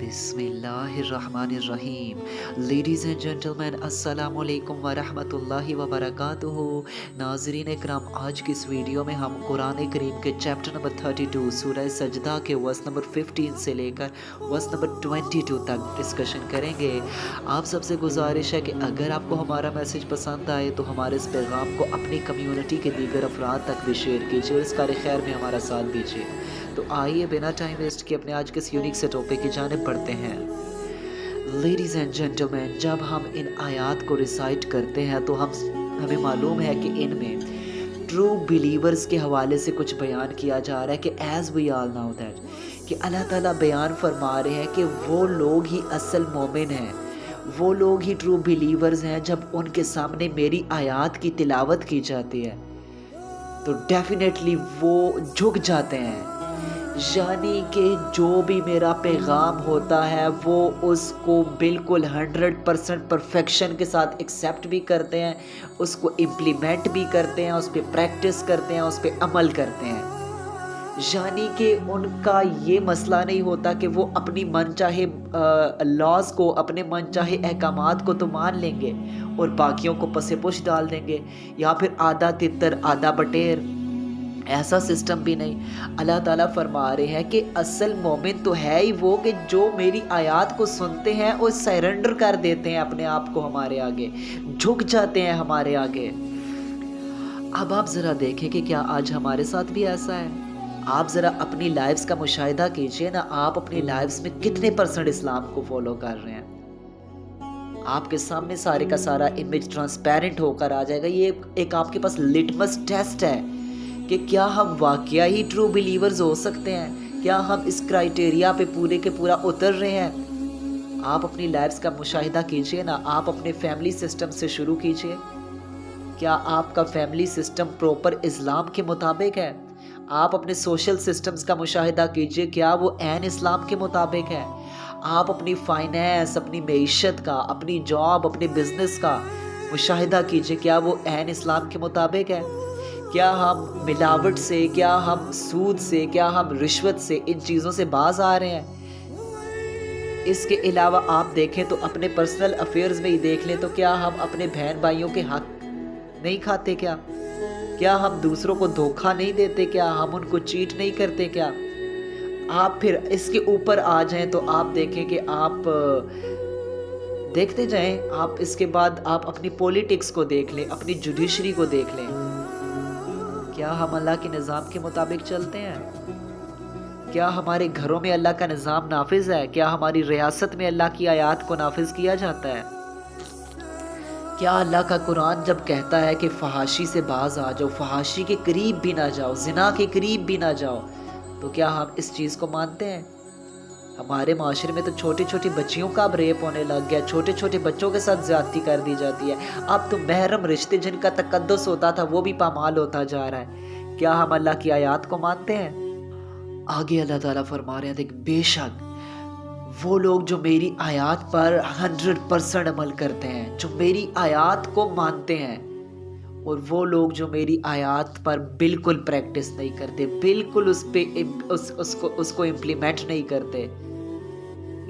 बिस्मिल्लाहिर्रहमानिर्रहीम। Ladies and gentleman, अस्सलामुअलैकुम वरहमतुल्लाहि वबरकातुहू। नाज़रीन इकराम, आज की इस वीडियो में हम कुरान करीम के चैप्टर नंबर 32 सूरह सजदा के वर्स नंबर 15 से लेकर वर्स नंबर 22 तक डिस्कशन करेंगे। आप सबसे गुजारिश है कि अगर आपको हमारा मैसेज पसंद आए तो हमारे इस पैगाम को अपनी कम्युनिटी के दीगर अफराद तक भी शेयर कीजिए और इस कार खैर में हमारा साथ दीजिए। तो आइए बिना टाइम वेस्ट किए अपने आज के इस यूनिक से टॉपिक की जानिब बढ़ते हैं। लेडीज़ एंड जेंटलमैन, जब हम इन आयात को रिसाइट करते हैं तो हमें मालूम है कि इनमें ट्रू बिलीवर्स के हवाले से कुछ बयान किया जा रहा है कि as we all now that कि अल्लाह ताला बयान फरमा रहे हैं कि वो लोग ही असल मोमिन हैं, वो लोग ही ट्रू बिलीवर्स हैं जब उनके सामने मेरी आयात की तिलावत की जाती है तो डेफिनेटली वो झुक जाते हैं। यानी कि जो भी मेरा पैगाम होता है वो उसको बिल्कुल 100% परफेक्शन के साथ एक्सेप्ट भी करते हैं, उसको इम्प्लीमेंट भी करते हैं, उस पर प्रैक्टिस करते हैं, उस पर अमल करते हैं। यानी कि उनका ये मसला नहीं होता कि वो अपनी मन चाहे लॉज को, अपने मन चाहे अहकामात को तो मान लेंगे और बाकियों को पसे पुश डाल देंगे, या फिर आधा तितर आधा बटेर, ऐसा सिस्टम भी नहीं। अल्लाह ताला फरमा रहे हैं कि असल मोमिन तो है ही वो कि जो मेरी आयात को सुनते हैं और सरेंडर कर देते हैं अपने आप को हमारे आगे, झुक जाते हैं हमारे आगे। अब आप ज़रा देखें कि क्या आज हमारे साथ भी ऐसा है। आप ज़रा अपनी लाइफ्स का मुशाहिदा कीजिए ना, आप अपनी लाइफ्स में कितने % इस्लाम को फॉलो कर रहे हैं। आपके सामने सारे का सारा इमेज ट्रांसपेरेंट होकर आ जाएगा। ये एक आपके पास लिटमस टेस्ट है कि क्या हम वाकया ही ट्रू बिलीवर्स हो सकते हैं, क्या हम इस क्राइटेरिया पे पूरे के पूरा उतर रहे हैं। आप अपनी लाइफ्स का मुशाहिदा कीजिए ना, आप अपने फैमिली सिस्टम से शुरू कीजिए। क्या आपका फैमिली सिस्टम प्रॉपर इस्लाम के मुताबिक है। आप अपने सोशल सिस्टम्स का मुशाहिदा कीजिए, क्या वो ऐन इस्लाम के मुताबिक है। आप अपनी फाइनेंस, अपनी मईशत का, अपनी जॉब, अपने बिजनेस का मुशाहिदा कीजिए, क्या वो ऐन इस्लाम के मुताबिक है। क्या हम मिलावट से, क्या हम सूद से, क्या हम रिश्वत से, इन चीज़ों से बाज आ रहे हैं। इसके अलावा आप देखें तो अपने पर्सनल अफेयर्स में ही देख लें तो क्या हम अपने बहन भाइयों के हक नहीं खाते, क्या हम दूसरों को धोखा नहीं देते, क्या हम उनको चीट नहीं करते। क्या आप फिर इसके ऊपर आ जाएं तो आप देखें कि आप देखते जाएं, आप इसके बाद आप अपनी पॉलिटिक्स को देख लें, अपनी जुडिशरी को देख लें। क्या हम अल्लाह के निज़ाम के मुताबिक चलते हैं। क्या हमारे घरों में अल्लाह का निज़ाम नाफिज है। क्या हमारी रियासत में अल्लाह की आयात को नाफिज किया जाता है। क्या अल्लाह का कुरान जब कहता है कि फहाशी से बाज आ जाओ, फहाशी के करीब भी ना जाओ, जिना के करीब भी ना जाओ, तो क्या हम इस चीज़ को मानते हैं। हमारे माशरे में तो छोटी छोटी बच्चियों का अब रेप होने लग गया, छोटे छोटे बच्चों के साथ ज्यादती कर दी जाती है। अब तो महरम रिश्ते जिनका तकद्दुस होता था वो भी पामाल होता जा रहा है। क्या हम अल्लाह की आयात को मानते हैं। आगे अल्लाह ताला फरमा रहे हैं, देख बेशक वो लोग जो मेरी आयात पर 100% अमल करते हैं, जो मेरी आयात को मानते हैं, और वो लोग जो मेरी आयात पर बिल्कुल प्रैक्टिस नहीं करते, बिल्कुल उसको इम्प्लीमेंट नहीं करते,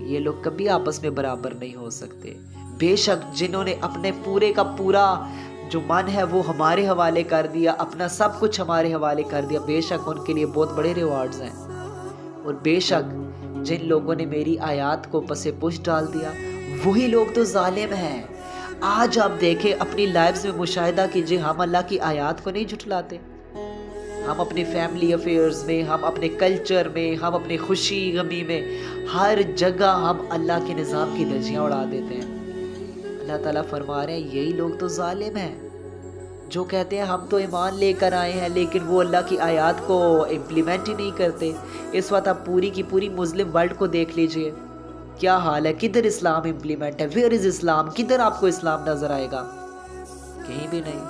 ये लोग कभी आपस में बराबर नहीं हो सकते। बेशक जिन्होंने अपने पूरे का पूरा जो मन है वो हमारे हवाले कर दिया, अपना सब कुछ हमारे हवाले कर दिया, बेशक उनके लिए बहुत बड़े रिवार्ड्स हैं। और बेशक जिन लोगों ने मेरी आयात को पसे पुश डाल दिया वही लोग तो जालिम हैं। आज आप देखें अपनी लाइफ्स में मुशाहिदा कीजिए, हम अल्लाह की आयात को नहीं झुठलाते। हम अपने फैमिली अफेयर्स में, हम अपने कल्चर में, हम अपने खुशी गमी में, हर जगह हम अल्लाह के निज़ाम की धज्जियाँ उड़ा देते हैं। अल्लाह ताला फरमा रहे हैं यही लोग तो जालिम हैं जो कहते हैं हम तो ईमान लेकर आए हैं लेकिन वो अल्लाह की आयात को इम्प्लीमेंट ही नहीं करते। इस वक्त आप पूरी की पूरी मुस्लिम वर्ल्ड को देख लीजिए, क्या हाल है। किधर इस्लाम इम्प्लीमेंट है, वेयर इज़ इस्लाम, किधर आपको इस्लाम नज़र आएगा, कहीं भी नहीं।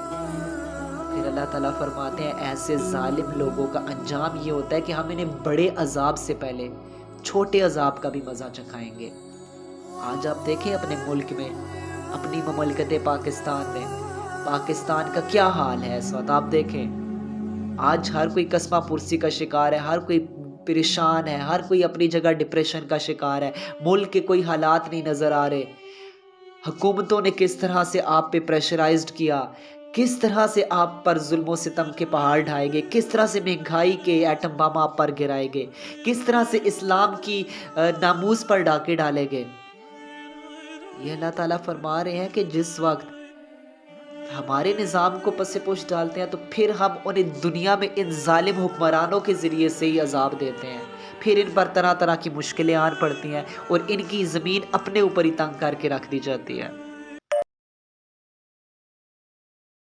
फिर अल्लाह ताला फरमाते हैं ऐसे जालिम लोगों का अंजाम ये होता है कि हम इन्हें बड़े अजाब से पहले छोटे अजाब का भी मज़ा चखाएंगे। आज आप देखें अपने मुल्क में, अपनी ममलकत पाकिस्तान का क्या हाल है इस वक्त। आप देखें आज हर कोई कसमा पुरसी का शिकार है, हर कोई پریشان ہے، ہر کوئی اپنی جگہ ڈپریشن کا شکار ہے، ملک کے کوئی حالات نہیں نظر آ رہے، حکومتوں نے کس طرح سے آپ پہ پریشرائزڈ کیا، کس طرح سے آپ پر ظلم و ستم کے پہاڑ ڈھائے گئے، کس طرح سے مہنگائی کے ایٹم بم آپ پر گرائے گئے، کس طرح سے اسلام کی ناموس پر ڈاکے ڈالے گئے۔ یہ اللہ تعالیٰ فرما رہے ہیں کہ جس وقت ہمارے نظام کو پس پوش ڈالتے ہیں تو پھر ہم انہیں دنیا میں ان ظالم حکمرانوں کے ذریعے سے ہی عذاب دیتے ہیں، پھر ان پر طرح طرح کی مشکلیں آن پڑتی ہیں اور ان کی زمین اپنے اوپر ہی تنگ کر کے رکھ دی جاتی ہے۔